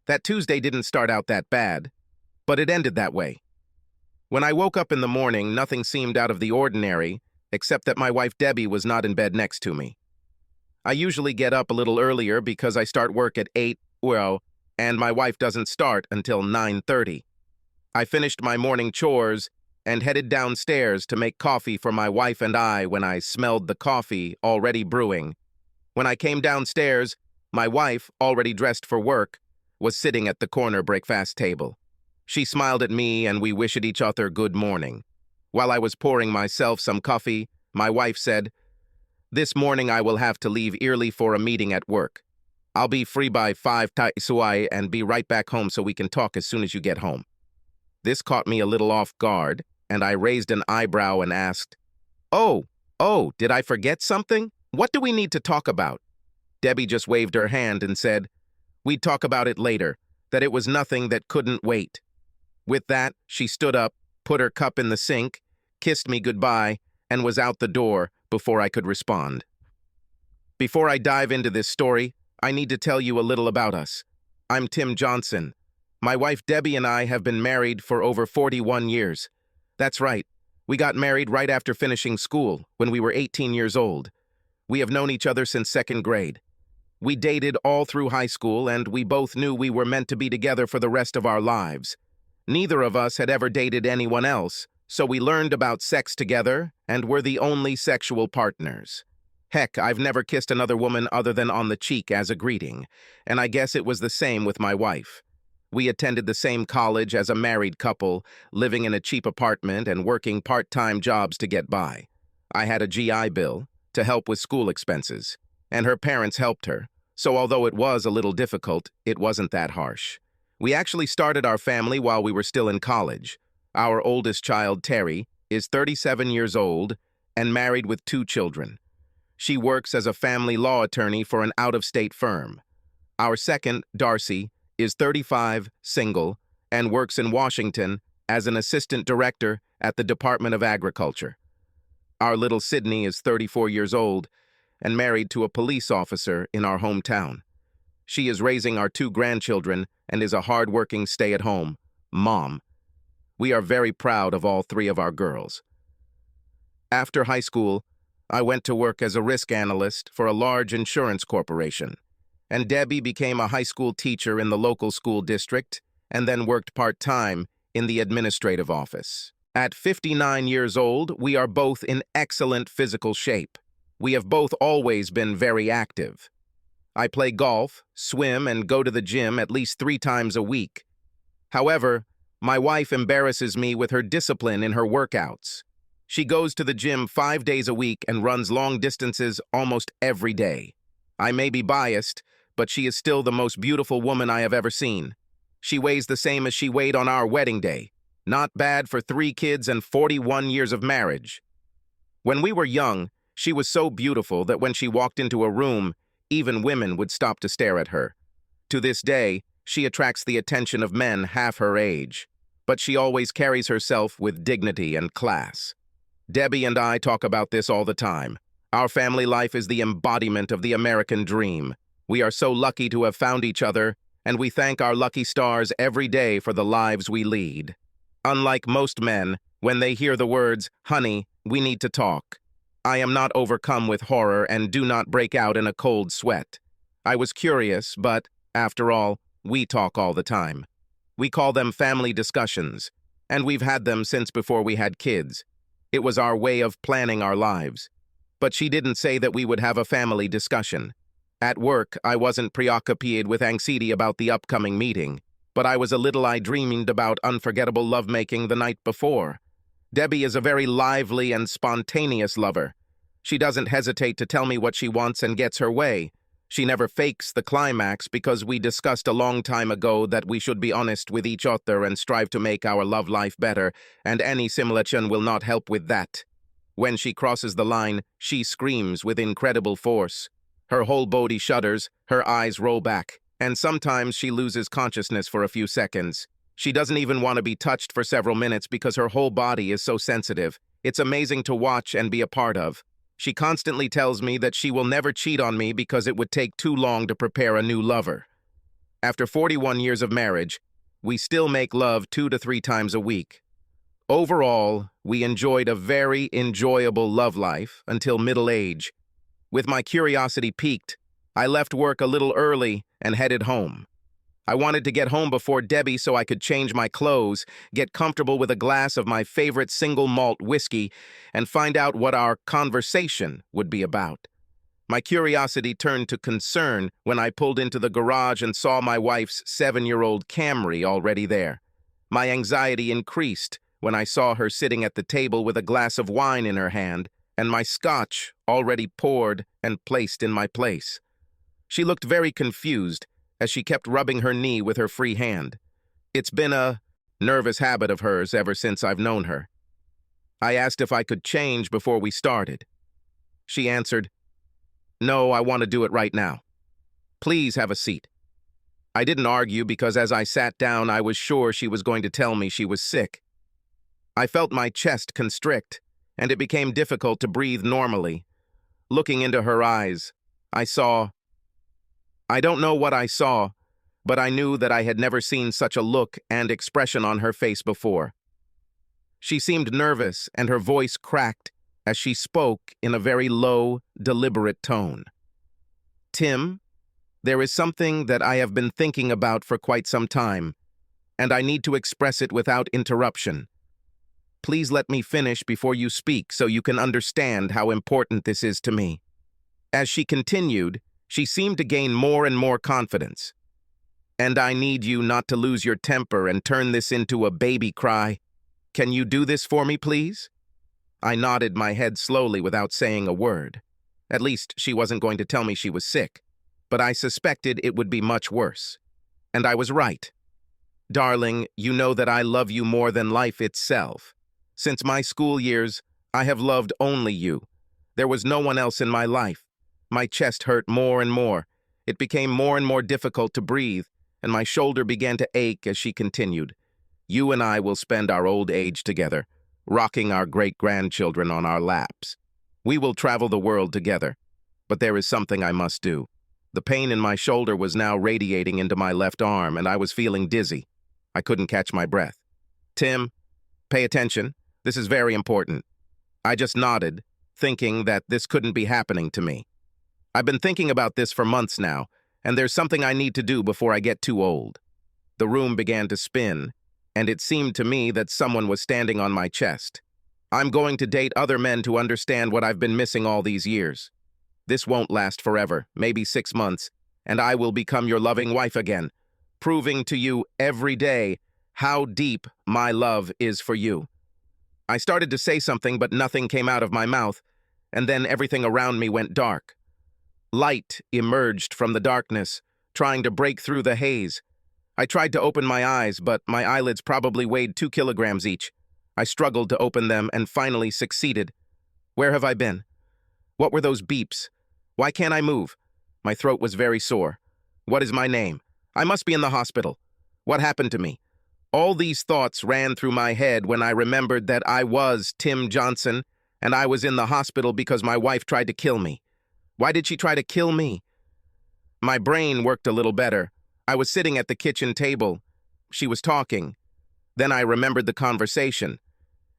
That Tuesday didn't start out that bad, but it ended that way. When I woke up in the morning, nothing seemed out of the ordinary, except that my wife Debbie was not in bed next to me. I usually get up a little earlier because I start work at 8, and my wife doesn't start until 9:30. I finished my morning chores and headed downstairs to make coffee for my wife and I when I smelled the coffee already brewing. When I came downstairs, my wife, already dressed for work, was sitting at the corner breakfast table. She smiled at me and we wished each other good morning. While I was pouring myself some coffee, my wife said, "This morning I will have to leave early for a meeting at work. I'll be free by 5 and be right back home so we can talk as soon as you get home." This caught me a little off guard, and I raised an eyebrow and asked, Oh, did I forget something? What do we need to talk about?" Debbie just waved her hand and said, "We'd talk about it later, that it was nothing that couldn't wait." With that, she stood up, put her cup in the sink, kissed me goodbye, and was out the door before I could respond. Before I dive into this story, I need to tell you a little about us. I'm Tim Johnson. My wife Debbie and I have been married for over 41 years. That's right, we got married right after finishing school, when we were 18 years old. We have known each other since 2nd grade. We dated all through high school, and we both knew we were meant to be together for the rest of our lives. Neither of us had ever dated anyone else, so we learned about sex together and were the only sexual partners. Heck, I've never kissed another woman other than on the cheek as a greeting, and I guess it was the same with my wife. We attended the same college as a married couple, living in a cheap apartment and working part-time jobs to get by. I had a GI Bill to help with school expenses, and her parents helped her, so although it was a little difficult, it wasn't that harsh. We actually started our family while we were still in college. Our oldest child, Terry, is 37 years old and married with 2 children. She works as a family law attorney for an out-of-state firm. Our second, Darcy, is 35, single, and works in Washington as an assistant director at the Department of Agriculture. Our little Sydney is 34 years old and married to a police officer in our hometown. She is raising our 2 grandchildren and is a hard-working stay-at-home mom. We are very proud of all 3 of our girls. After high school, I went to work as a risk analyst for a large insurance corporation, and Debbie became a high school teacher in the local school district and then worked part-time in the administrative office. At 59 years old, we are both in excellent physical shape. We have both always been very active. I play golf, swim, and go to the gym at least 3 times a week. However, my wife embarrasses me with her discipline in her workouts. She goes to the gym 5 days a week and runs long distances almost every day. I may be biased, but she is still the most beautiful woman I have ever seen. She weighs the same as she weighed on our wedding day. Not bad for 3 kids and 41 years of marriage. When we were young, she was so beautiful that when she walked into a room, even women would stop to stare at her. To this day, she attracts the attention of men half her age, but she always carries herself with dignity and class. Debbie and I talk about this all the time. Our family life is the embodiment of the American dream. We are so lucky to have found each other, and we thank our lucky stars every day for the lives we lead. Unlike most men, when they hear the words, "Honey, we need to talk," I am not overcome with horror and do not break out in a cold sweat. I was curious, but, after all, we talk all the time. We call them family discussions, and we've had them since before we had kids. It was our way of planning our lives. But she didn't say that we would have a family discussion. At work, I wasn't preoccupied with anxiety about the upcoming meeting, but I was a little I dreamed about unforgettable lovemaking the night before. Debbie is a very lively and spontaneous lover. She doesn't hesitate to tell me what she wants and gets her way. She never fakes the climax because we discussed a long time ago that we should be honest with each other and strive to make our love life better, and any simulation will not help with that. When she crosses the line, she screams with incredible force. Her whole body shudders, her eyes roll back, and sometimes she loses consciousness for a few seconds. She doesn't even want to be touched for several minutes because her whole body is so sensitive. It's amazing to watch and be a part of. She constantly tells me that she will never cheat on me because it would take too long to prepare a new lover. After 41 years of marriage, we still make love 2 to 3 times a week. Overall, we enjoyed a very enjoyable love life until middle age. With my curiosity piqued, I left work a little early and headed home. I wanted to get home before Debbie so I could change my clothes, get comfortable with a glass of my favorite single malt whiskey, and find out what our conversation would be about. My curiosity turned to concern when I pulled into the garage and saw my wife's 7-year-old Camry already there. My anxiety increased when I saw her sitting at the table with a glass of wine in her hand and my scotch already poured and placed in my place. She looked very confused as she kept rubbing her knee with her free hand. It's been a nervous habit of hers ever since I've known her. I asked if I could change before we started. She answered, "No, I want to do it right now. Please have a seat." I didn't argue because as I sat down, I was sure she was going to tell me she was sick. I felt my chest constrict, and it became difficult to breathe normally. Looking into her eyes, I don't know what I saw, but I knew that I had never seen such a look and expression on her face before. She seemed nervous, and her voice cracked as she spoke in a very low, deliberate tone. "Tim, there is something that I have been thinking about for quite some time, and I need to express it without interruption. Please let me finish before you speak so you can understand how important this is to me." As she continued, she seemed to gain more and more confidence. "And I need you not to lose your temper and turn this into a baby cry. Can you do this for me, please?" I nodded my head slowly without saying a word. At least she wasn't going to tell me she was sick, but I suspected it would be much worse. And I was right. "Darling, you know that I love you more than life itself. Since my school years, I have loved only you. There was no one else in my life. My chest hurt more and more. It became more and more difficult to breathe, and my shoulder began to ache as she continued. You and I will spend our old age together, rocking our great-grandchildren on our laps. We will travel the world together. But there is something I must do." The pain in my shoulder was now radiating into my left arm, and I was feeling dizzy. I couldn't catch my breath. "Tim, pay attention. This is very important." I just nodded, thinking that this couldn't be happening to me. I've been thinking about this for months now, and there's something I need to do before I get too old. The room began to spin, and it seemed to me that someone was standing on my chest. "I'm going to date other men to understand what I've been missing all these years. This won't last forever, maybe 6 months, and I will become your loving wife again, proving to you every day how deep my love is for you." I started to say something, but nothing came out of my mouth, and then everything around me went dark. Light emerged from the darkness, trying to break through the haze. I tried to open my eyes, but my eyelids probably weighed 2 kilograms each. I struggled to open them and finally succeeded. Where have I been? What were those beeps? Why can't I move? My throat was very sore. What is my name? I must be in the hospital. What happened to me? All these thoughts ran through my head when I remembered that I was Tim Johnson, and I was in the hospital because my wife tried to kill me. Why did she try to kill me? My brain worked a little better. I was sitting at the kitchen table. She was talking. Then I remembered the conversation.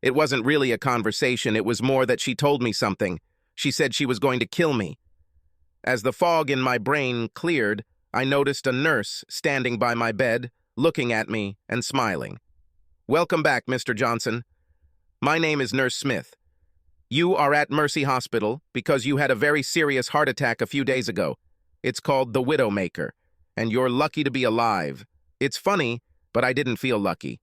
It wasn't really a conversation, it was more that she told me something. She said she was going to kill me. As the fog in my brain cleared, I noticed a nurse standing by my bed, looking at me and smiling. "Welcome back, Mr. Johnson. My name is Nurse Smith. You are at Mercy Hospital because you had a very serious heart attack a few days ago. It's called the Widowmaker, and you're lucky to be alive. It's funny, but I didn't feel lucky.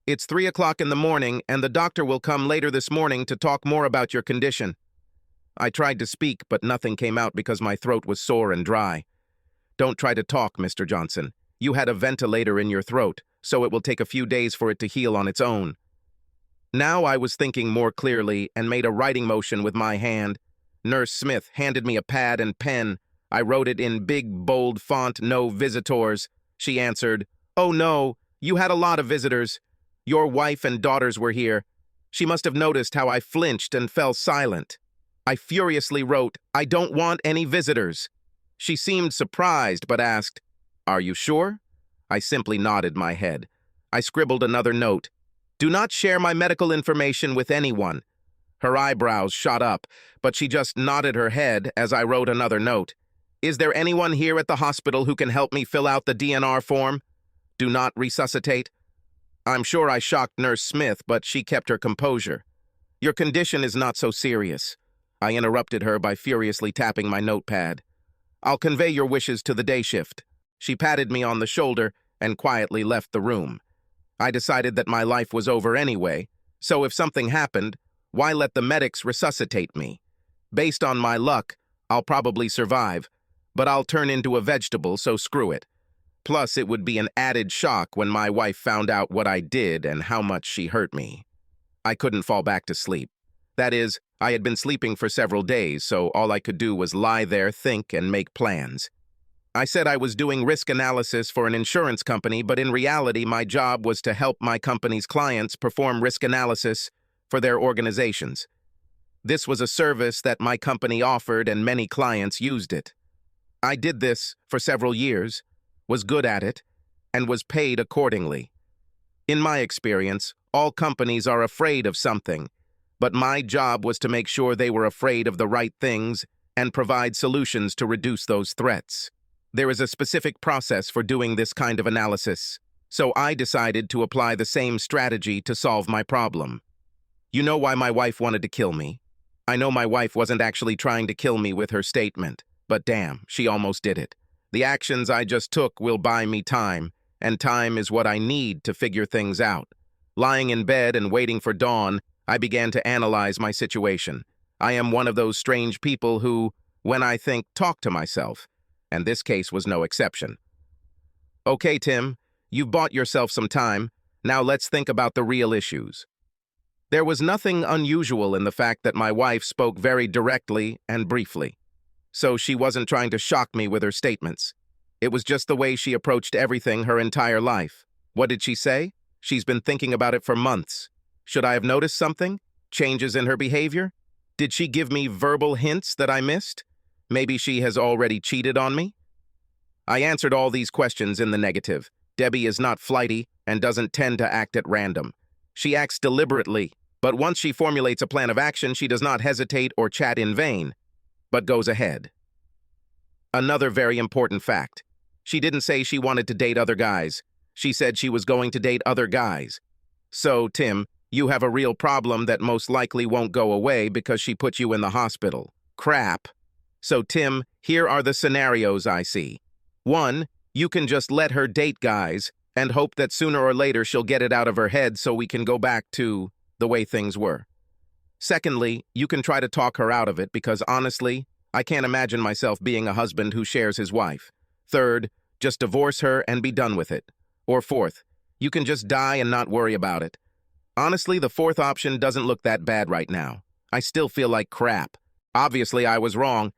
It's 3 o'clock in the morning, and the doctor will come later this morning to talk more about your condition." I tried to speak, but nothing came out because my throat was sore and dry. "Don't try to talk, Mr. Johnson. You had a ventilator in your throat, so it will take a few days for it to heal on its own." Now I was thinking more clearly and made a writing motion with my hand. Nurse Smith handed me a pad and pen. I wrote it in big, bold font, "No visitors." She answered, "Oh no, you had a lot of visitors. Your wife and daughters were here." She must have noticed how I flinched and fell silent. I furiously wrote, "I don't want any visitors." She seemed surprised but asked, Are you sure? I simply nodded my head. I scribbled another note. Do not share my medical information with anyone. Her eyebrows shot up, but she just nodded her head as I wrote another note. Is there anyone here at the hospital who can help me fill out the DNR form? Do not resuscitate. I'm sure I shocked Nurse Smith, but she kept her composure. Your condition is not so serious. I interrupted her by furiously tapping my notepad. I'll convey your wishes to the day shift. She patted me on the shoulder and quietly left the room. I decided that my life was over anyway, so if something happened, why let the medics resuscitate me? Based on my luck, I'll probably survive, but I'll turn into a vegetable, so screw it. Plus, it would be an added shock when my wife found out what I did and how much she hurt me. I couldn't fall back to sleep. That is, I had been sleeping for several days, so all I could do was lie there, think, and make plans. I said I was doing risk analysis for an insurance company, but in reality, my job was to help my company's clients perform risk analysis for their organizations. This was a service that my company offered and many clients used it. I did this for several years, was good at it, and was paid accordingly. In my experience, all companies are afraid of something, but my job was to make sure they were afraid of the right things and provide solutions to reduce those threats. There is a specific process for doing this kind of analysis, so I decided to apply the same strategy to solve my problem. You know why my wife wanted to kill me? I know my wife wasn't actually trying to kill me with her statement, but damn, she almost did it. The actions I just took will buy me time, and time is what I need to figure things out. Lying in bed and waiting for dawn, I began to analyze my situation. I am one of those strange people who, when I think, talk to myself, and this case was no exception. Okay, Tim, you've bought yourself some time. Now let's think about the real issues. There was nothing unusual in the fact that my wife spoke very directly and briefly. So she wasn't trying to shock me with her statements. It was just the way she approached everything her entire life. What did she say? She's been thinking about it for months. Should I have noticed something? Changes in her behavior? Did she give me verbal hints that I missed? Maybe she has already cheated on me? I answered all these questions in the negative. Debbie is not flighty and doesn't tend to act at random. She acts deliberately, but once she formulates a plan of action, she does not hesitate or chat in vain, but goes ahead. Another very important fact. She didn't say she wanted to date other guys. She said she was going to date other guys. So, Tim, you have a real problem that most likely won't go away because she put you in the hospital. Crap. So, Tim, here are the scenarios I see. 1, you can just let her date guys and hope that sooner or later she'll get it out of her head so we can go back to the way things were. Secondly, you can try to talk her out of it because honestly, I can't imagine myself being a husband who shares his wife. Third, just divorce her and be done with it. Or fourth, you can just die and not worry about it. Honestly, the fourth option doesn't look that bad right now. I still feel like crap. Obviously, I was wrong.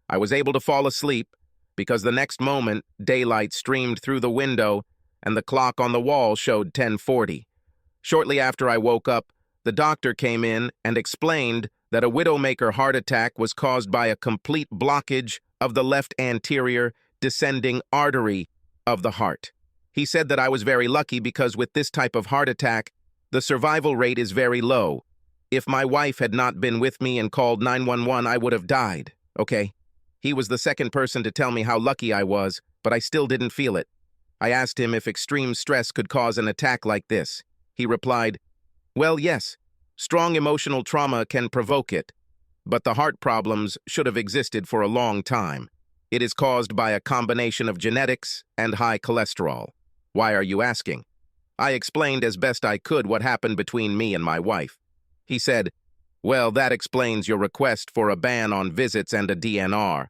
I was able to fall asleep because the next moment, daylight streamed through the window and the clock on the wall showed 10:40. Shortly after I woke up, the doctor came in and explained that a widowmaker heart attack was caused by a complete blockage of the left anterior descending artery of the heart. He said that I was very lucky because with this type of heart attack, the survival rate is very low. If my wife had not been with me and called 911, I would have died, okay? He was the second person to tell me how lucky I was, but I still didn't feel it. I asked him if extreme stress could cause an attack like this. He replied, well, yes, strong emotional trauma can provoke it, but the heart problems should have existed for a long time. It is caused by a combination of genetics and high cholesterol. Why are you asking? I explained as best I could what happened between me and my wife. He said, well, that explains your request for a ban on visits and a DNR.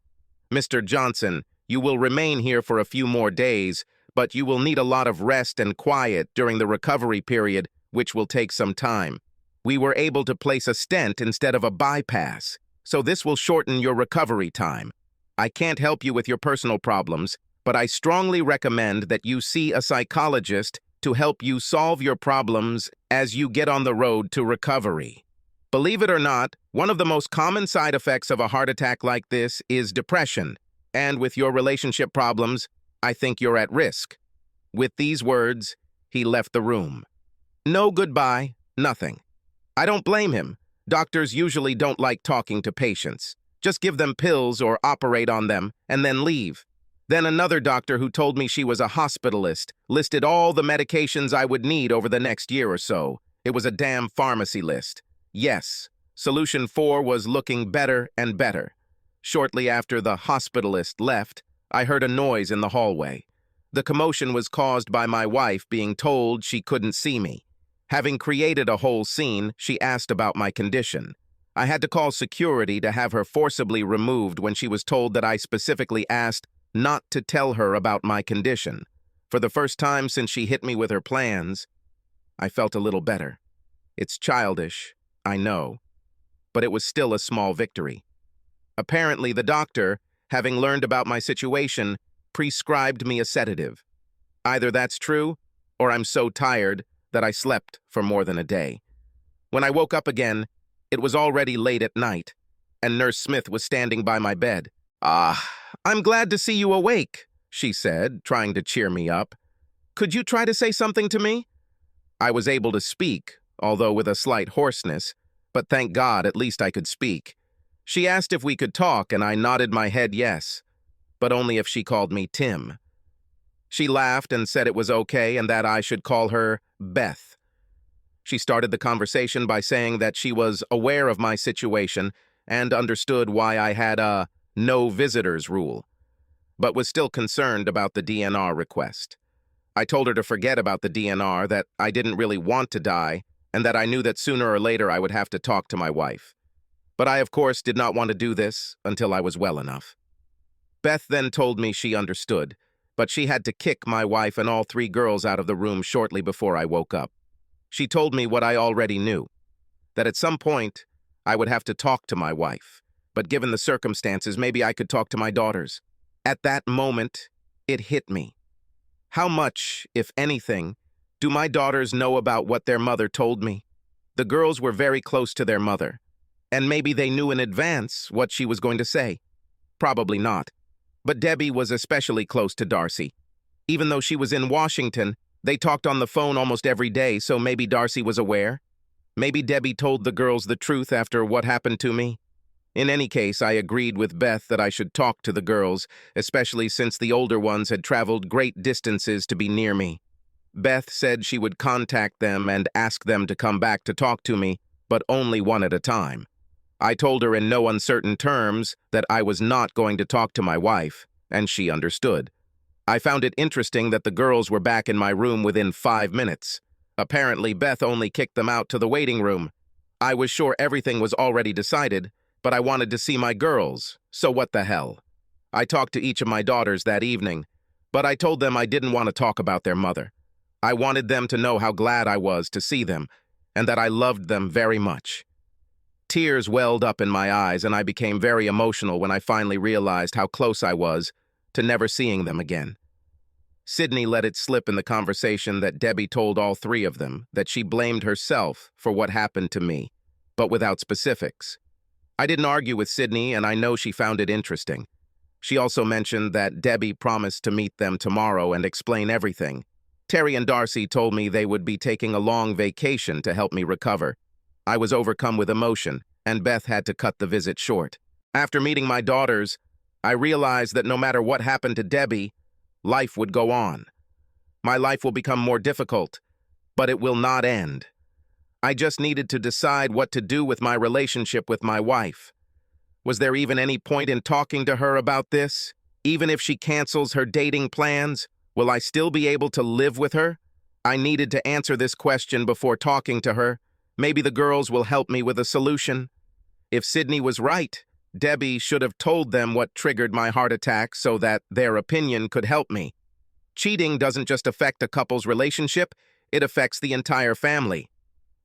Mr. Johnson, you will remain here for a few more days, but you will need a lot of rest and quiet during the recovery period, which will take some time. We were able to place a stent instead of a bypass, so this will shorten your recovery time. I can't help you with your personal problems, but I strongly recommend that you see a psychologist to help you solve your problems as you get on the road to recovery. Believe it or not, one of the most common side effects of a heart attack like this is depression, and with your relationship problems, I think you're at risk." With these words, he left the room. No goodbye, nothing. I don't blame him. Doctors usually don't like talking to patients. Just give them pills or operate on them and then leave. Then another doctor who told me she was a hospitalist listed all the medications I would need over the next year or so. It was a damn pharmacy list. Yes, solution 4 was looking better and better. Shortly after the hospitalist left, I heard a noise in the hallway. The commotion was caused by my wife being told she couldn't see me. Having created a whole scene, she asked about my condition. I had to call security to have her forcibly removed when she was told that I specifically asked not to tell her about my condition. For the first time since she hit me with her plans, I felt a little better. It's childish, I know, but it was still a small victory. Apparently, the doctor, having learned about my situation, prescribed me a sedative. Either that's true, or I'm so tired that I slept for more than a day. When I woke up again, it was already late at night, and Nurse Smith was standing by my bed. "Ah, I'm glad to see you awake," she said, trying to cheer me up. "Could you try to say something to me?" I was able to speak, although with a slight hoarseness, but thank God at least I could speak. She asked if we could talk, and I nodded my head yes, but only if she called me Tim. She laughed and said it was okay and that I should call her Beth. She started the conversation by saying that she was aware of my situation and understood why I had a no visitors rule, but was still concerned about the DNR request. I told her to forget about the DNR, that I didn't really want to die, and that I knew that sooner or later I would have to talk to my wife. But I, of course, did not want to do this until I was well enough. Beth then told me she understood, but she had to kick my wife and all 3 girls out of the room shortly before I woke up. She told me what I already knew, that at some point I would have to talk to my wife, but given the circumstances, maybe I could talk to my daughters. At that moment, it hit me. How much, if anything, do my daughters know about what their mother told me? The girls were very close to their mother, and maybe they knew in advance what she was going to say. Probably not. But Debbie was especially close to Darcy. Even though she was in Washington, they talked on the phone almost every day, so maybe Darcy was aware. Maybe Debbie told the girls the truth after what happened to me. In any case, I agreed with Beth that I should talk to the girls, especially since the older ones had traveled great distances to be near me. Beth said she would contact them and ask them to come back to talk to me, but only one at a time. I told her in no uncertain terms that I was not going to talk to my wife, and she understood. I found it interesting that the girls were back in my room within 5 minutes. Apparently, Beth only kicked them out to the waiting room. I was sure everything was already decided, but I wanted to see my girls, so what the hell? I talked to each of my daughters that evening, but I told them I didn't want to talk about their mother. I wanted them to know how glad I was to see them, and that I loved them very much. Tears welled up in my eyes, and I became very emotional when I finally realized how close I was to never seeing them again. Sydney let it slip in the conversation that Debbie told all 3 of them that she blamed herself for what happened to me, but without specifics. I didn't argue with Sydney, and I know she found it interesting. She also mentioned that Debbie promised to meet them tomorrow and explain everything. Terry and Darcy told me they would be taking a long vacation to help me recover. I was overcome with emotion, and Beth had to cut the visit short. After meeting my daughters, I realized that no matter what happened to Debbie, life would go on. My life will become more difficult, but it will not end. I just needed to decide what to do with my relationship with my wife. Was there even any point in talking to her about this? Even if she cancels her dating plans, will I still be able to live with her? I needed to answer this question before talking to her. Maybe the girls will help me with a solution. If Sydney was right, Debbie should have told them what triggered my heart attack so that their opinion could help me. Cheating doesn't just affect a couple's relationship, it affects the entire family.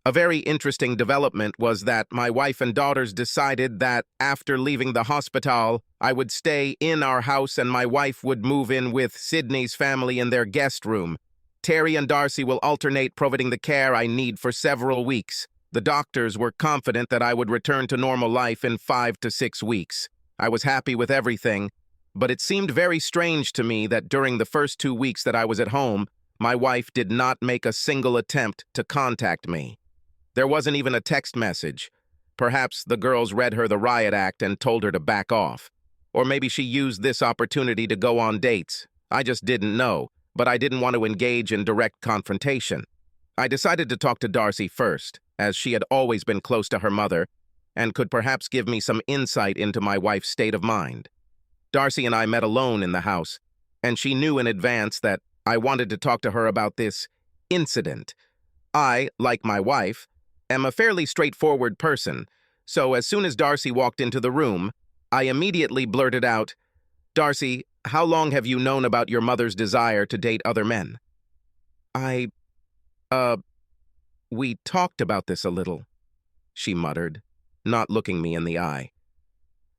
A very interesting development was that my wife and daughters decided that after leaving the hospital, I would stay in our house and my wife would move in with Sydney's family in their guest room. Terry and Darcy will alternate providing the care I need for several weeks. The doctors were confident that I would return to normal life in 5 to 6 weeks. I was happy with everything, But it seemed very strange to me that during the first 2 weeks that I was at home, my wife did not make a single attempt to contact me. There wasn't even a text message. Perhaps the girls read her the riot act and told her to back off. Or maybe she used this opportunity to go on dates. I just didn't know, but I didn't want to engage in direct confrontation. I decided to talk to Darcy first, as she had always been close to her mother, and could perhaps give me some insight into my wife's state of mind. Darcy and I met alone in the house, and she knew in advance that I wanted to talk to her about this incident. I, like my wife, am a fairly straightforward person, so as soon as Darcy walked into the room, I immediately blurted out, "Darcy, how long have you known about your mother's desire to date other men?" We talked about this a little," she muttered, not looking me in the eye.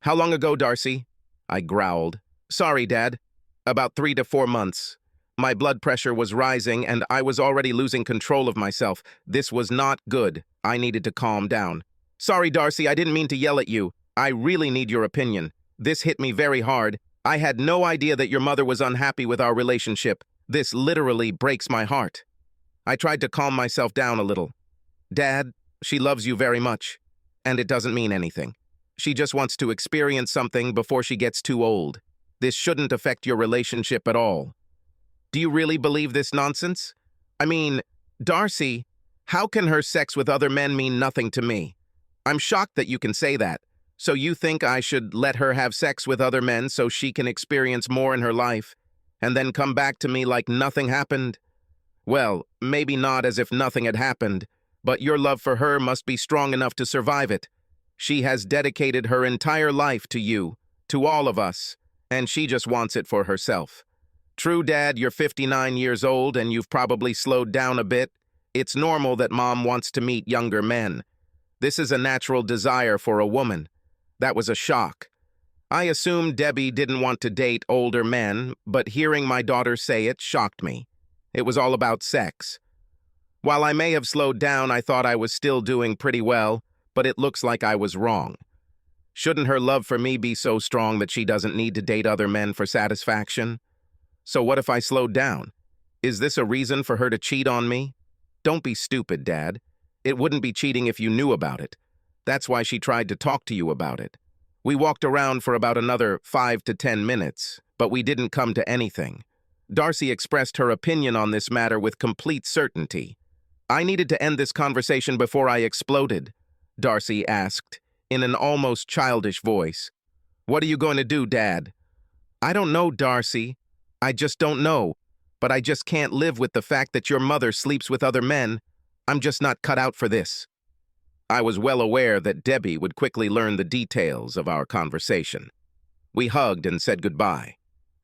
"How long ago, Darcy?" I growled. "Sorry, Dad. About 3 to 4 months. My blood pressure was rising and I was already losing control of myself. This was not good. I needed to calm down. Sorry, Darcy, I didn't mean to yell at you. I really need your opinion. This hit me very hard. I had no idea that your mother was unhappy with our relationship. This literally breaks my heart." I tried to calm myself down a little. "Dad, she loves you very much, and it doesn't mean anything. She just wants to experience something before she gets too old. This shouldn't affect your relationship at all." "Do you really believe this nonsense? I mean, Darcy, how can her sex with other men mean nothing to me? I'm shocked that you can say that. So you think I should let her have sex with other men so she can experience more in her life, and then come back to me like nothing happened? Well, maybe not as if nothing had happened, but your love for her must be strong enough to survive it. She has dedicated her entire life to you, to all of us, and she just wants it for herself. True, Dad, you're 59 years old and you've probably slowed down a bit. It's normal that Mom wants to meet younger men. This is a natural desire for a woman. That was a shock. I assumed Debbie didn't want to date older men, but hearing my daughter say it shocked me. It was all about sex. While I may have slowed down, I thought I was still doing pretty well, but it looks like I was wrong. Shouldn't her love for me be so strong that she doesn't need to date other men for satisfaction? So what if I slowed down? Is this a reason for her to cheat on me? Don't be stupid, Dad. It wouldn't be cheating if you knew about it. That's why she tried to talk to you about it. We walked around for about another 5 to 10 minutes, but we didn't come to anything. Darcy expressed her opinion on this matter with complete certainty. I needed to end this conversation before I exploded, Darcy asked, in an almost childish voice. "What are you going to do, Dad?" "I don't know, Darcy. I just don't know. But I just can't live with the fact that your mother sleeps with other men. I'm just not cut out for this." I was well aware that Debbie would quickly learn the details of our conversation. We hugged and said goodbye.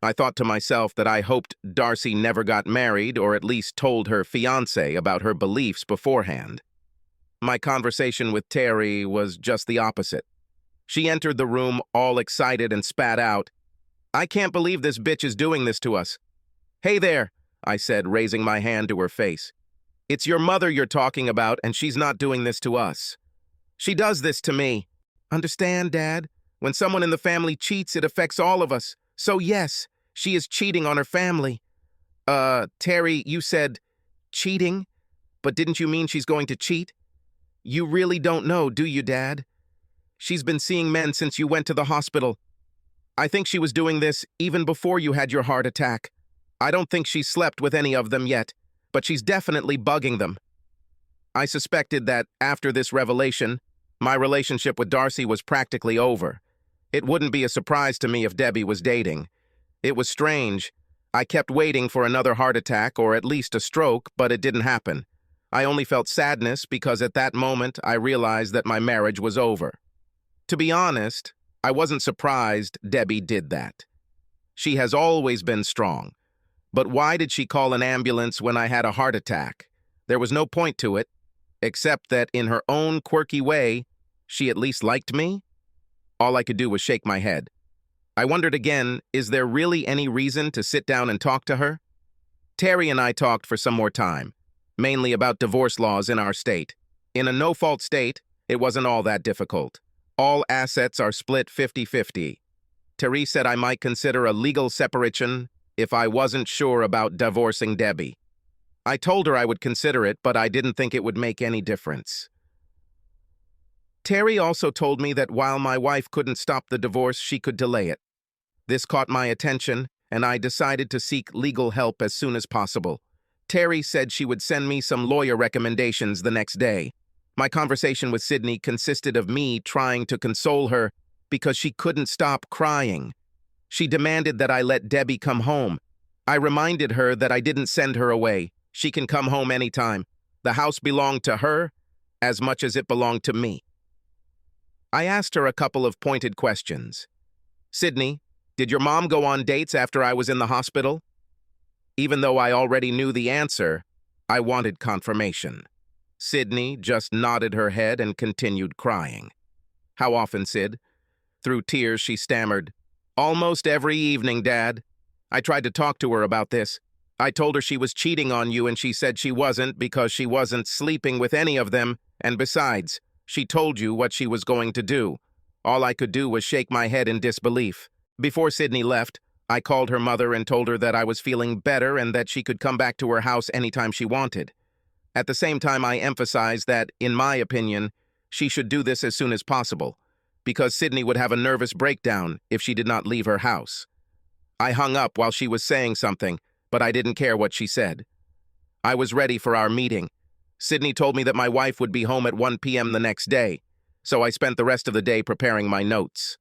I thought to myself that I hoped Darcy never got married or at least told her fiancé about her beliefs beforehand. My conversation with Terry was just the opposite. She entered the room all excited and spat out, "I can't believe this bitch is doing this to us." "Hey there," I said, raising my hand to her face. "It's your mother you're talking about, and she's not doing this to us. She does this to me. Understand, Dad? When someone in the family cheats, it affects all of us. So yes, she is cheating on her family." Terry, you said cheating? But didn't you mean she's going to cheat? You really don't know, do you, Dad? She's been seeing men since you went to the hospital. I think she was doing this even before you had your heart attack. I don't think she's slept with any of them yet, but she's definitely bugging them. I suspected that after this revelation, my relationship with Darcy was practically over. It wouldn't be a surprise to me if Debbie was dating. It was strange. I kept waiting for another heart attack or at least a stroke, but it didn't happen. I only felt sadness because at that moment I realized that my marriage was over. To be honest, I wasn't surprised Debbie did that. She has always been strong. But why did she call an ambulance when I had a heart attack? There was no point to it, except that in her own quirky way, she at least liked me. All I could do was shake my head. I wondered again, is there really any reason to sit down and talk to her? Terry and I talked for some more time, mainly about divorce laws in our state. In a no-fault state, it wasn't all that difficult. All assets are split 50-50. Terry said I might consider a legal separation if I wasn't sure about divorcing Debbie. I told her I would consider it, but I didn't think it would make any difference. Terry also told me that while my wife couldn't stop the divorce, she could delay it. This caught my attention, and I decided to seek legal help as soon as possible. Terry said she would send me some lawyer recommendations the next day. My conversation with Sydney consisted of me trying to console her because she couldn't stop crying. She demanded that I let Debbie come home. I reminded her that I didn't send her away. She can come home anytime. The house belonged to her as much as it belonged to me. I asked her a couple of pointed questions. Sydney, did your mom go on dates after I was in the hospital? Even though I already knew the answer, I wanted confirmation. Sydney just nodded her head and continued crying. How often, Sid? Through tears, she stammered, "Almost every evening, Dad. I tried to talk to her about this. I told her she was cheating on you and she said she wasn't because she wasn't sleeping with any of them, and besides, she told you what she was going to do. All I could do was shake my head in disbelief. Before Sydney left, I called her mother and told her that I was feeling better and that she could come back to her house anytime she wanted. At the same time, I emphasized that, in my opinion, she should do this as soon as possible, because Sydney would have a nervous breakdown if she did not leave her house. I hung up while she was saying something, but I didn't care what she said. I was ready for our meeting. Sydney told me that my wife would be home at 1 p.m. the next day, so I spent the rest of the day preparing my notes.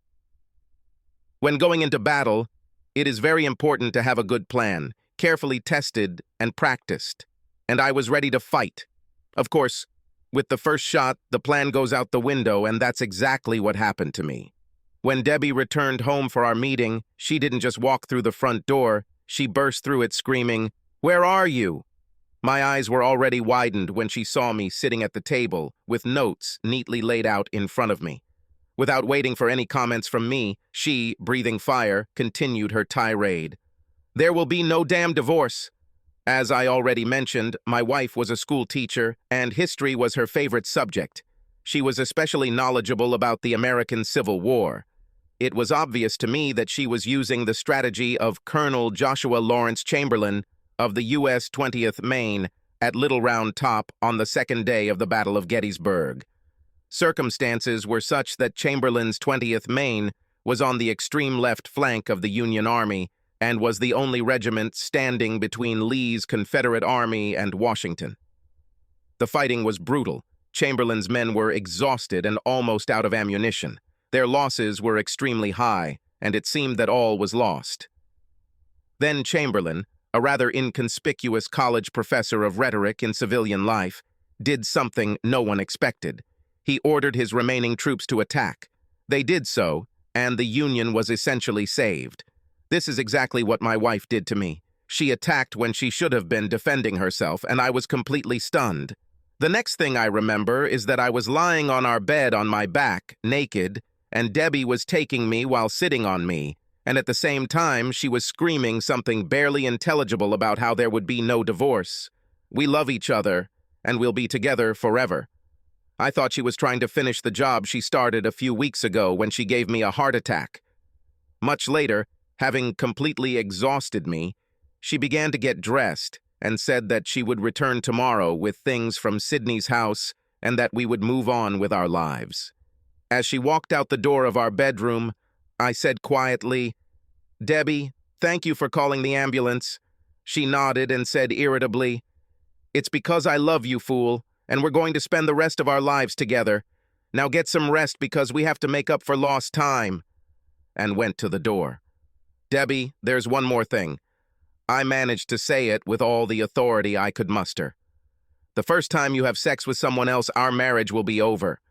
When going into battle, it is very important to have a good plan, carefully tested and practiced, and I was ready to fight. Of course, with the first shot, the plan goes out the window, and that's exactly what happened to me. When Debbie returned home for our meeting, she didn't just walk through the front door, she burst through it screaming, "Where are you?" My eyes were already widened when she saw me sitting at the table with notes neatly laid out in front of me. Without waiting for any comments from me, she, breathing fire, continued her tirade. "There will be no damn divorce. As I already mentioned, my wife was a school teacher, and history was her favorite subject. She was especially knowledgeable about the American Civil War. It was obvious to me that she was using the strategy of Colonel Joshua Lawrence Chamberlain of the U.S. 20th Maine at Little Round Top on the second day of the Battle of Gettysburg. Circumstances were such that Chamberlain's 20th Maine was on the extreme left flank of the Union Army and was the only regiment standing between Lee's Confederate Army and Washington. The fighting was brutal. Chamberlain's men were exhausted and almost out of ammunition. Their losses were extremely high, and it seemed that all was lost. Then Chamberlain, a rather inconspicuous college professor of rhetoric in civilian life, did something no one expected. He ordered his remaining troops to attack. They did so, and the Union was essentially saved. This is exactly what my wife did to me. She attacked when she should have been defending herself, and I was completely stunned. The next thing I remember is that I was lying on our bed on my back, naked, and Debbie was taking me while sitting on me, and at the same time she was screaming something barely intelligible about how there would be no divorce. We love each other, and we'll be together forever. I thought she was trying to finish the job she started a few weeks ago when she gave me a heart attack. Much later, having completely exhausted me, she began to get dressed and said that she would return tomorrow with things from Sydney's house and that we would move on with our lives. As she walked out the door of our bedroom, I said quietly, "Debbie, thank you for calling the ambulance." She nodded and said irritably, "It's because I love you, fool, and we're going to spend the rest of our lives together. Now get some rest because we have to make up for lost time," and went to the door. "Debbie, there's one more thing." I managed to say it with all the authority I could muster. "The first time you have sex with someone else, our marriage will be over."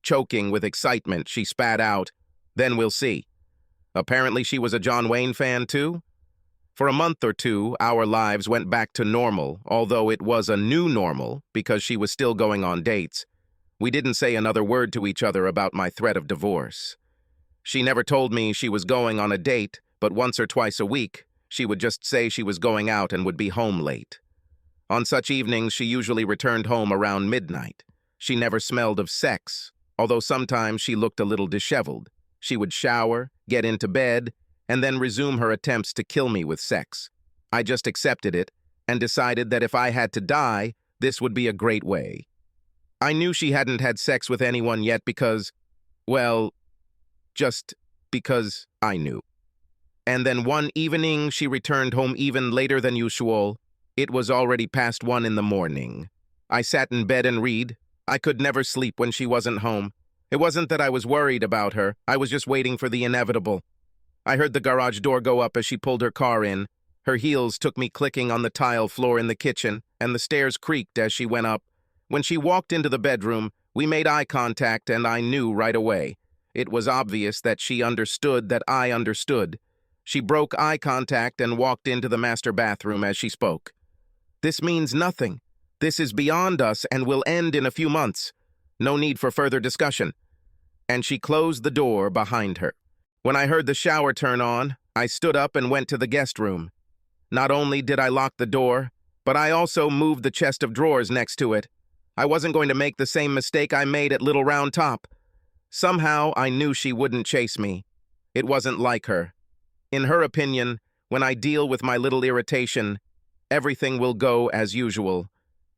Choking with excitement, she spat out, "Then we'll see." Apparently she was a John Wayne fan too. For a month or two, our lives went back to normal, although it was a new normal because she was still going on dates. We didn't say another word to each other about my threat of divorce. She never told me she was going on a date, but once or twice a week, she would just say she was going out and would be home late. On such evenings, she usually returned home around midnight. She never smelled of sex, although sometimes she looked a little disheveled. She would shower, get into bed, and then resume her attempts to kill me with sex. I just accepted it and decided that if I had to die, this would be a great way. I knew she hadn't had sex with anyone yet because, well, just because I knew. And then one evening, she returned home even later than usual. It was already past 1 in the morning. I sat in bed and read. I could never sleep when she wasn't home. It wasn't that I was worried about her. I was just waiting for the inevitable. I heard the garage door go up as she pulled her car in. Her heels took me clicking on the tile floor in the kitchen, and the stairs creaked as she went up. When she walked into the bedroom, we made eye contact, and I knew right away. It was obvious that she understood that I understood. She broke eye contact and walked into the master bathroom as she spoke. "This means nothing. This is beyond us and will end in a few months. No need for further discussion." And she closed the door behind her. When I heard the shower turn on, I stood up and went to the guest room. Not only did I lock the door, but I also moved the chest of drawers next to it. I wasn't going to make the same mistake I made at Little Round Top. Somehow, I knew she wouldn't chase me. It wasn't like her. In her opinion, when I deal with my little irritation, everything will go as usual.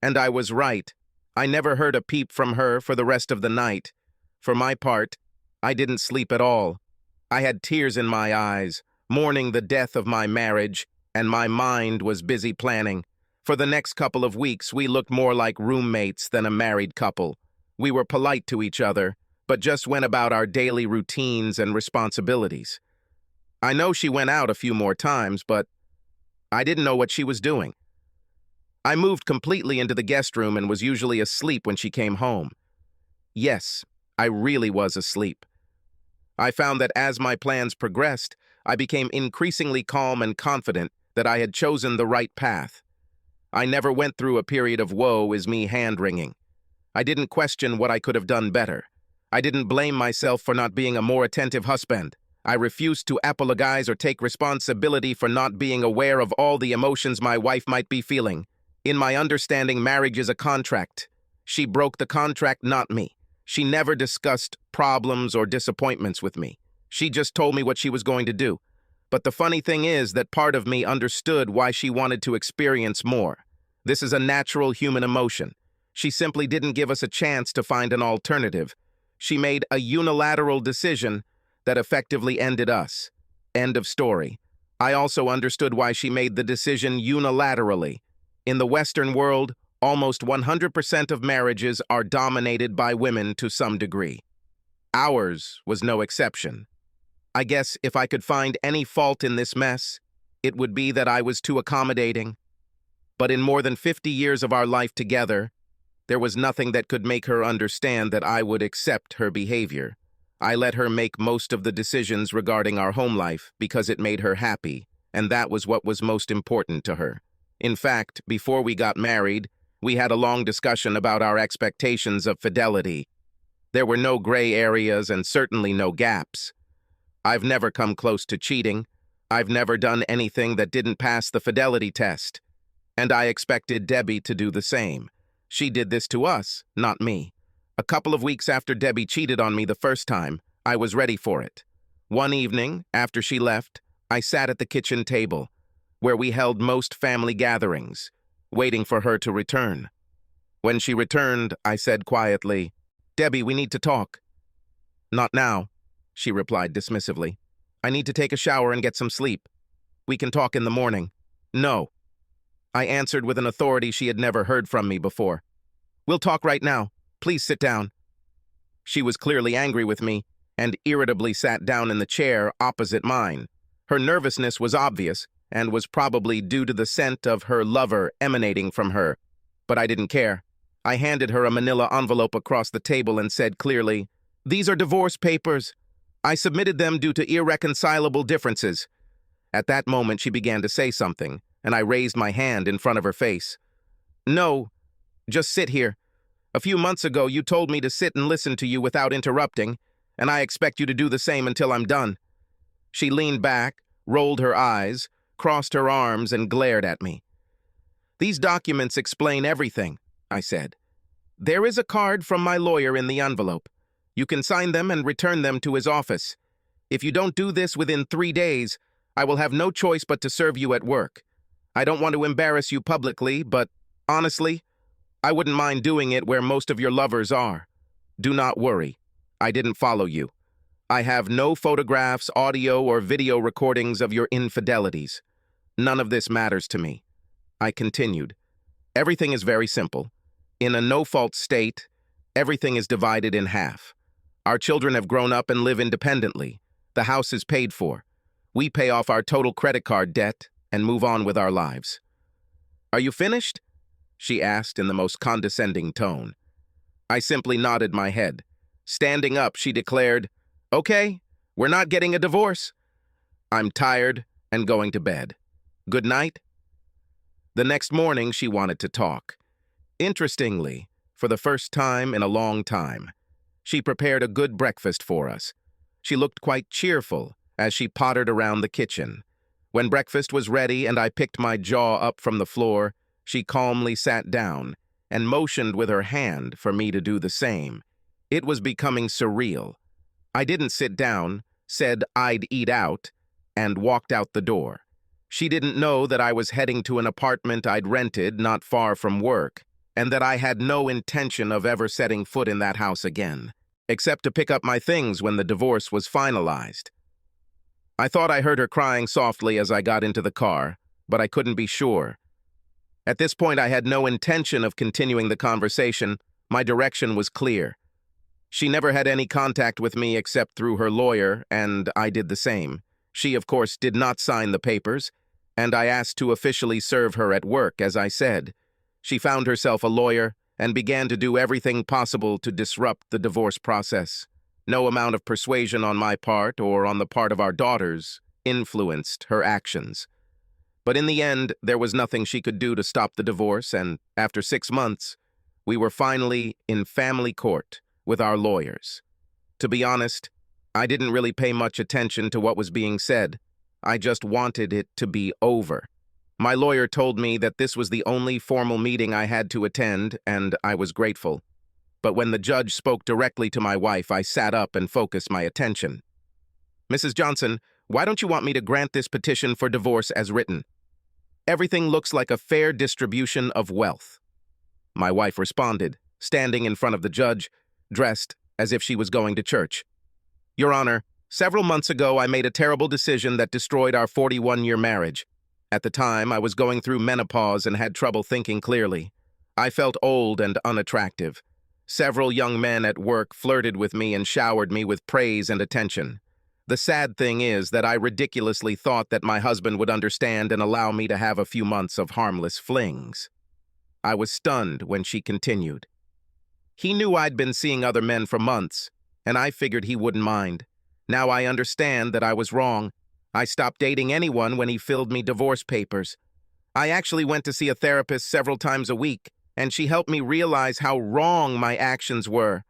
And I was right. I never heard a peep from her for the rest of the night. For my part, I didn't sleep at all. I had tears in my eyes, mourning the death of my marriage, and my mind was busy planning. For the next couple of weeks, we looked more like roommates than a married couple. We were polite to each other, but just went about our daily routines and responsibilities. I know she went out a few more times, but I didn't know what she was doing. I moved completely into the guest room and was usually asleep when she came home. Yes, I really was asleep. I found that as my plans progressed, I became increasingly calm and confident that I had chosen the right path. I never went through a period of woe is me hand-wringing. I didn't question what I could have done better. I didn't blame myself for not being a more attentive husband. I refused to apologize or take responsibility for not being aware of all the emotions my wife might be feeling. In my understanding, marriage is a contract. She broke the contract, not me. She never discussed problems or disappointments with me. She just told me what she was going to do. But the funny thing is that part of me understood why she wanted to experience more. This is a natural human emotion. She simply didn't give us a chance to find an alternative. She made a unilateral decision that effectively ended us. End of story. I also understood why she made the decision unilaterally. In the Western world, almost 100% of marriages are dominated by women to some degree. Ours was no exception. I guess if I could find any fault in this mess, it would be that I was too accommodating. But in more than 50 years of our life together, there was nothing that could make her understand that I would accept her behavior. I let her make most of the decisions regarding our home life because it made her happy, and that was what was most important to her. In fact, before we got married, we had a long discussion about our expectations of fidelity. There were no gray areas and certainly no gaps. I've never come close to cheating. I've never done anything that didn't pass the fidelity test. And I expected Debbie to do the same. She did this to us, not me. A couple of weeks after Debbie cheated on me the first time, I was ready for it. One evening, after she left, I sat at the kitchen table, where we held most family gatherings, waiting for her to return. When she returned, I said quietly, "Debbie, we need to talk." "Not now," she replied dismissively. "I need to take a shower and get some sleep. We can talk in the morning." "No," I answered with an authority she had never heard from me before. "We'll talk right now. Please sit down." She was clearly angry with me and irritably sat down in the chair opposite mine. Her nervousness was obvious and was probably due to the scent of her lover emanating from her, but I didn't care. I handed her a manila envelope across the table and said clearly, "These are divorce papers. I submitted them due to irreconcilable differences." At that moment, she began to say something, and I raised my hand in front of her face. "No, just sit here. A few months ago, you told me to sit and listen to you without interrupting, and I expect you to do the same until I'm done." She leaned back, rolled her eyes, crossed her arms, and glared at me. "These documents explain everything," I said. "There is a card from my lawyer in the envelope. You can sign them and return them to his office. If you don't do this within 3 days, I will have no choice but to serve you at work. I don't want to embarrass you publicly, but honestly, I wouldn't mind doing it where most of your lovers are. Do not worry. I didn't follow you. I have no photographs, audio, or video recordings of your infidelities. None of this matters to me. I continued. Everything is very simple. In a no-fault state, everything is divided in half. Our children have grown up and live independently. The house is paid for. We pay off our total credit card debt and move on with our lives. Are you finished? She asked in the most condescending tone. I simply nodded my head. Standing up, she declared, "Okay, we're not getting a divorce. I'm tired and going to bed. Good night." The next morning, she wanted to talk. Interestingly, for the first time in a long time, she prepared a good breakfast for us. She looked quite cheerful as she pottered around the kitchen. When breakfast was ready and I picked my jaw up from the floor, she calmly sat down and motioned with her hand for me to do the same. It was becoming surreal. I didn't sit down, said I'd eat out, and walked out the door. She didn't know that I was heading to an apartment I'd rented not far from work, and that I had no intention of ever setting foot in that house again, except to pick up my things when the divorce was finalized. I thought I heard her crying softly as I got into the car, but I couldn't be sure. At this point, I had no intention of continuing the conversation. My direction was clear. She never had any contact with me except through her lawyer, and I did the same. She, of course, did not sign the papers, and I asked to officially serve her at work, as I said. She found herself a lawyer and began to do everything possible to disrupt the divorce process. No amount of persuasion on my part or on the part of our daughters influenced her actions. But in the end, there was nothing she could do to stop the divorce, and after 6 months, we were finally in family court with our lawyers. To be honest, I didn't really pay much attention to what was being said. I just wanted it to be over. My lawyer told me that this was the only formal meeting I had to attend, and I was grateful. But when the judge spoke directly to my wife, I sat up and focused my attention. "Mrs. Johnson, why don't you want me to grant this petition for divorce as written? Everything looks like a fair distribution of wealth." My wife responded, standing in front of the judge, dressed as if she was going to church. "Your Honor, several months ago I made a terrible decision that destroyed our 41-year marriage. At the time, I was going through menopause and had trouble thinking clearly. I felt old and unattractive. Several young men at work flirted with me and showered me with praise and attention. The sad thing is that I ridiculously thought that my husband would understand and allow me to have a few months of harmless flings." I was stunned when she continued. "He knew I'd been seeing other men for months, and I figured he wouldn't mind. Now I understand that I was wrong. I stopped dating anyone when he filled me divorce papers. I actually went to see a therapist several times a week, and she helped me realize how wrong my actions were.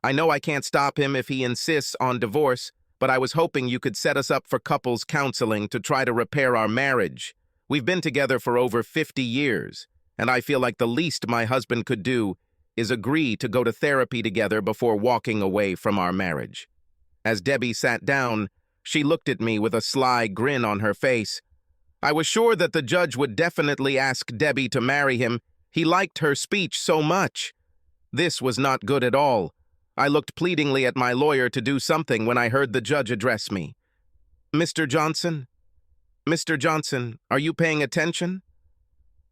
I know I can't stop him if he insists on divorce, but I was hoping you could set us up for couples counseling to try to repair our marriage. We've been together for over 50 years, and I feel like the least my husband could do is agree to go to therapy together before walking away from our marriage." As Debbie sat down, she looked at me with a sly grin on her face. I was sure that the judge would definitely ask Debbie to marry him. He liked her speech so much. This was not good at all. I looked pleadingly at my lawyer to do something when I heard the judge address me. "Mr. Johnson? Mr. Johnson, are you paying attention?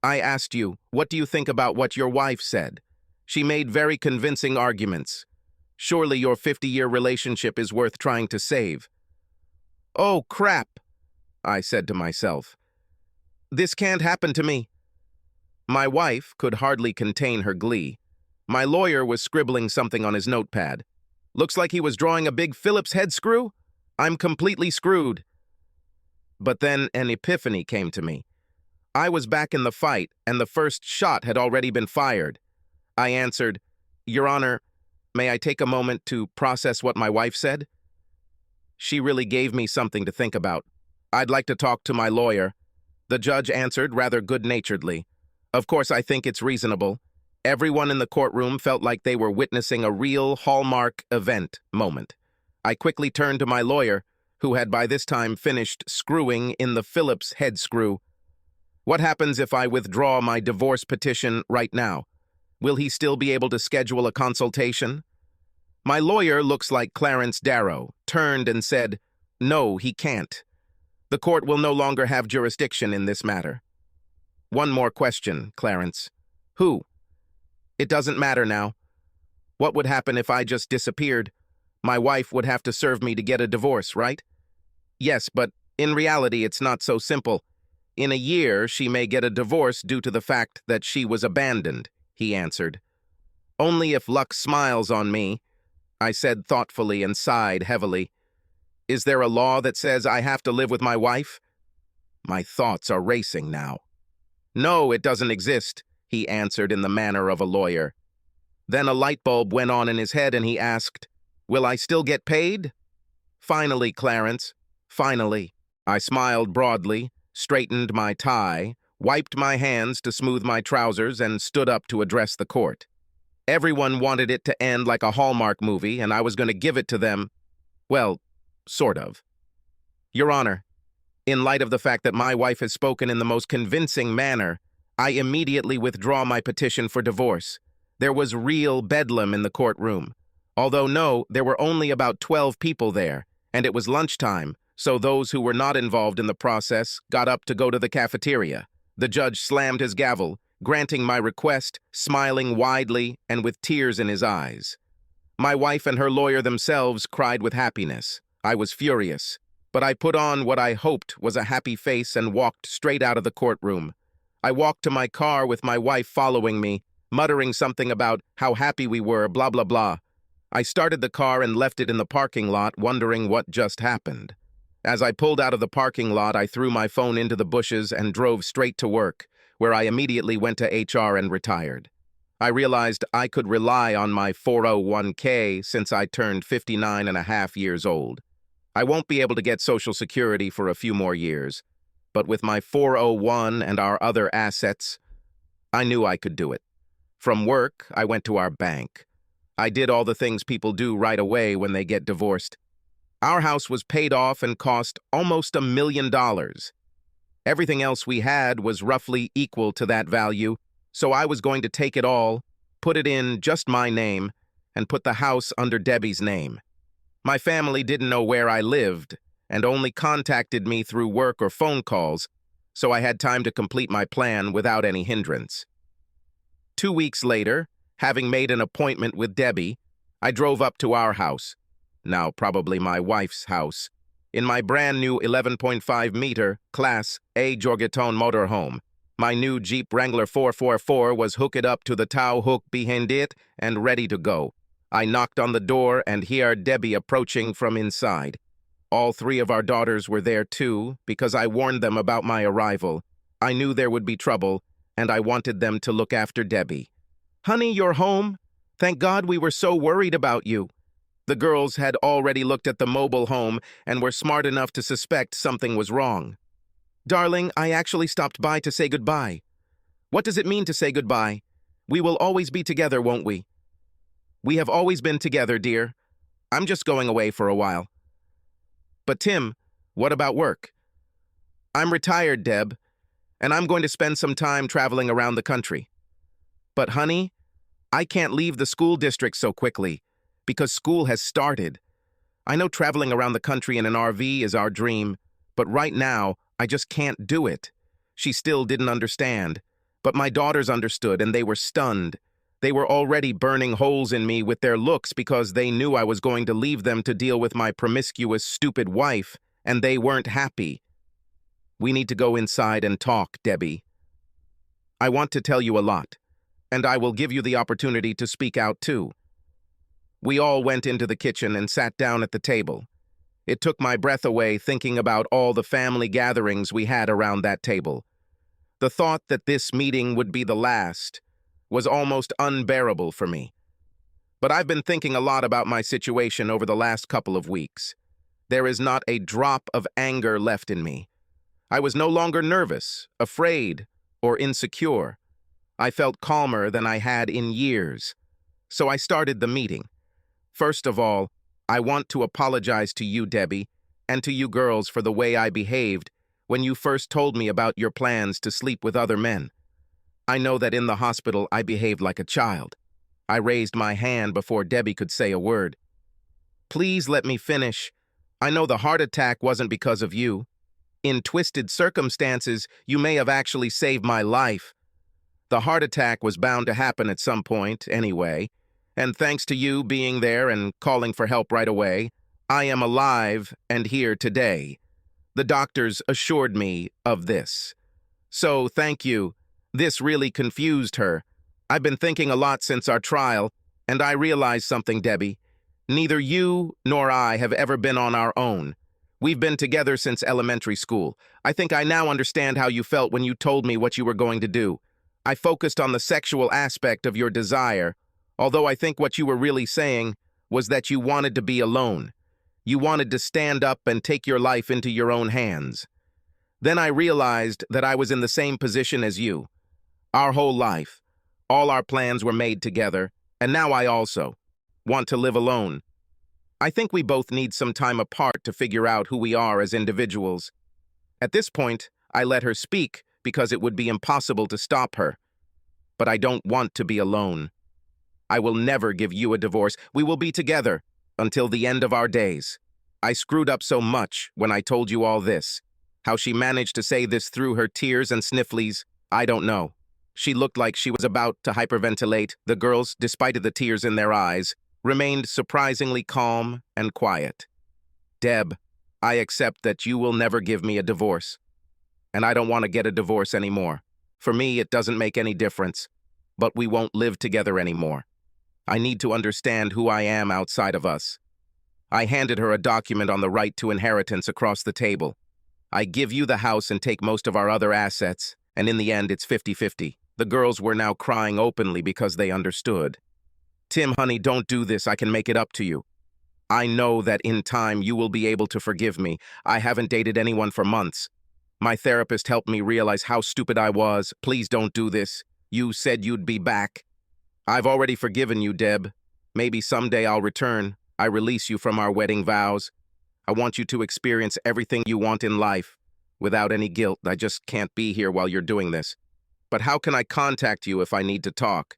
I asked you, what do you think about what your wife said? She made very convincing arguments. Surely your 50-year relationship is worth trying to save." "Oh, crap," I said to myself. "This can't happen to me." My wife could hardly contain her glee. My lawyer was scribbling something on his notepad. "Looks like he was drawing a big Phillips head screw. I'm completely screwed." But then an epiphany came to me. I was back in the fight, and the first shot had already been fired. I answered, "Your Honor, may I take a moment to process what my wife said?" She really gave me something to think about. "I'd like to talk to my lawyer." The judge answered rather good-naturedly, "Of course, I think it's reasonable." Everyone in the courtroom felt like they were witnessing a real Hallmark event moment. I quickly turned to my lawyer. who had by this time finished screwing in the Phillips head screw. "What happens if I withdraw my divorce petition right now? Will he still be able to schedule a consultation?" My lawyer looks like Clarence Darrow, turned and said, "No, he can't. The court will no longer have jurisdiction in this matter." "One more question, Clarence. Who?" "It doesn't matter now. What would happen if I just disappeared? My wife would have to serve me to get a divorce, right?" "Yes, but in reality it's not so simple. In a year, she may get a divorce due to the fact that she was abandoned," he answered. "Only if luck smiles on me," I said thoughtfully and sighed heavily. "Is there a law that says I have to live with my wife?" My thoughts are racing now. "No, it doesn't exist," he answered in the manner of a lawyer. Then a light bulb went on in his head and he asked, "Will I still get paid?" "Finally, Clarence, finally." I smiled broadly, straightened my tie, wiped my hands to smooth my trousers, and stood up to address the court. Everyone wanted it to end like a Hallmark movie, and I was going to give it to them. Well, sort of. "Your Honor, in light of the fact that my wife has spoken in the most convincing manner, I immediately withdraw my petition for divorce." There was real bedlam in the courtroom. Although no, there were only about 12 people there, and it was lunchtime, so those who were not involved in the process got up to go to the cafeteria. The judge slammed his gavel, granting my request, smiling widely and with tears in his eyes. My wife and her lawyer themselves cried with happiness. I was furious, but I put on what I hoped was a happy face and walked straight out of the courtroom. I walked to my car with my wife following me, muttering something about how happy we were, blah, blah, blah. I started the car and left it in the parking lot, wondering what just happened. As I pulled out of the parking lot, I threw my phone into the bushes and drove straight to work, where I immediately went to HR and retired. I realized I could rely on my 401k since I turned 59 and a half years old. I won't be able to get Social Security for a few more years, but with my 401 and our other assets, I knew I could do it. From work, I went to our bank. I did all the things people do right away when they get divorced. Our house was paid off and cost almost $1 million. Everything else we had was roughly equal to that value, so I was going to take it all, put it in just my name, and put the house under Debbie's name. My family didn't know where I lived and only contacted me through work or phone calls, so I had time to complete my plan without any hindrance. 2 weeks later, having made an appointment with Debbie, I drove up to our house, now probably my wife's house, in my brand new 11.5-meter Class A Jorgeton motorhome. My new Jeep Wrangler 444 was hooked up to the tow hook behind it and ready to go. I knocked on the door and heard Debbie approaching from inside. All 3 of our daughters were there too, because I warned them about my arrival. I knew there would be trouble, and I wanted them to look after Debbie. "Honey, you're home? Thank God, we were so worried about you." The girls had already looked at the mobile home and were smart enough to suspect something was wrong. "Darling, I actually stopped by to say goodbye." "What does it mean to say goodbye? We will always be together, won't we?" "We have always been together, dear. I'm just going away for a while." "But Tim, what about work?" "I'm retired, Deb, and I'm going to spend some time traveling around the country." "But honey, I can't leave the school district so quickly, because school has started. I know traveling around the country in an RV is our dream, but right now, I just can't do it." She still didn't understand, but my daughters understood and they were stunned. They were already burning holes in me with their looks because they knew I was going to leave them to deal with my promiscuous, stupid wife, and they weren't happy. "We need to go inside and talk, Debbie. I want to tell you a lot, and I will give you the opportunity to speak out too." We all went into the kitchen and sat down at the table. It took my breath away thinking about all the family gatherings we had around that table. The thought that this meeting would be the last was almost unbearable for me. But I've been thinking a lot about my situation over the last couple of weeks. There is not a drop of anger left in me. I was no longer nervous, afraid, or insecure. I felt calmer than I had in years. So I started the meeting. First of all, I want to apologize to you, Debbie, and to you girls for the way I behaved when you first told me about your plans to sleep with other men. I know that in the hospital I behaved like a child. I raised my hand before Debbie could say a word. Please let me finish. I know the heart attack wasn't because of you. In twisted circumstances, you may have actually saved my life. The heart attack was bound to happen at some point, anyway, and thanks to you being there and calling for help right away, I am alive and here today. The doctors assured me of this. So, thank you. This really confused her. I've been thinking a lot since our trial, and I realized something, Debbie. Neither you nor I have ever been on our own. We've been together since elementary school. I think I now understand how you felt when you told me what you were going to do. I focused on the sexual aspect of your desire, although I think what you were really saying was that you wanted to be alone. You wanted to stand up and take your life into your own hands. Then I realized that I was in the same position as you. Our whole life, all our plans were made together, and now I also want to live alone. I think we both need some time apart to figure out who we are as individuals. At this point, I let her speak because it would be impossible to stop her. But I don't want to be alone. I will never give you a divorce. We will be together until the end of our days. I screwed up so much when I told you all this. How she managed to say this through her tears and sniffles, I don't know. She looked like she was about to hyperventilate. The girls, despite the tears in their eyes, remained surprisingly calm and quiet. Deb, I accept that you will never give me a divorce. And I don't want to get a divorce anymore. For me, it doesn't make any difference. But we won't live together anymore. I need to understand who I am outside of us. I handed her a document on the right to inheritance across the table. I give you the house and take most of our other assets, and in the end, it's 50-50. The girls were now crying openly because they understood. Tim, honey, don't do this. I can make it up to you. I know that in time you will be able to forgive me. I haven't dated anyone for months. My therapist helped me realize how stupid I was. Please don't do this. You said you'd be back. I've already forgiven you, Deb. Maybe someday I'll return. I release you from our wedding vows. I want you to experience everything you want in life. Without any guilt, I just can't be here while you're doing this. But how can I contact you if I need to talk?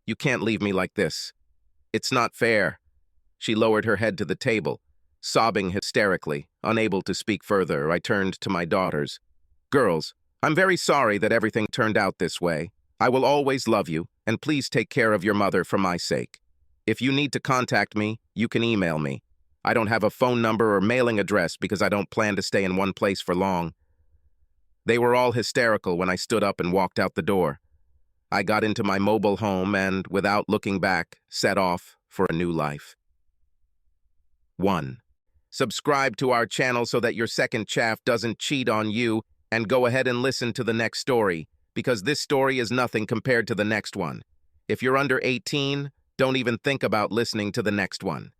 You can't leave me like this. It's not fair. She lowered her head to the table, sobbing hysterically. Unable to speak further, I turned to my daughters. Girls, I'm very sorry that everything turned out this way. I will always love you, and please take care of your mother for my sake. If you need to contact me, you can email me. I don't have a phone number or mailing address because I don't plan to stay in one place for long. They were all hysterical when I stood up and walked out the door. I got into my mobile home and, without looking back, set off for a new life. 1. Subscribe to our channel so that your second chaff doesn't cheat on you, and go ahead and listen to the next story, because this story is nothing compared to the next one. If you're under 18, don't even think about listening to the next one.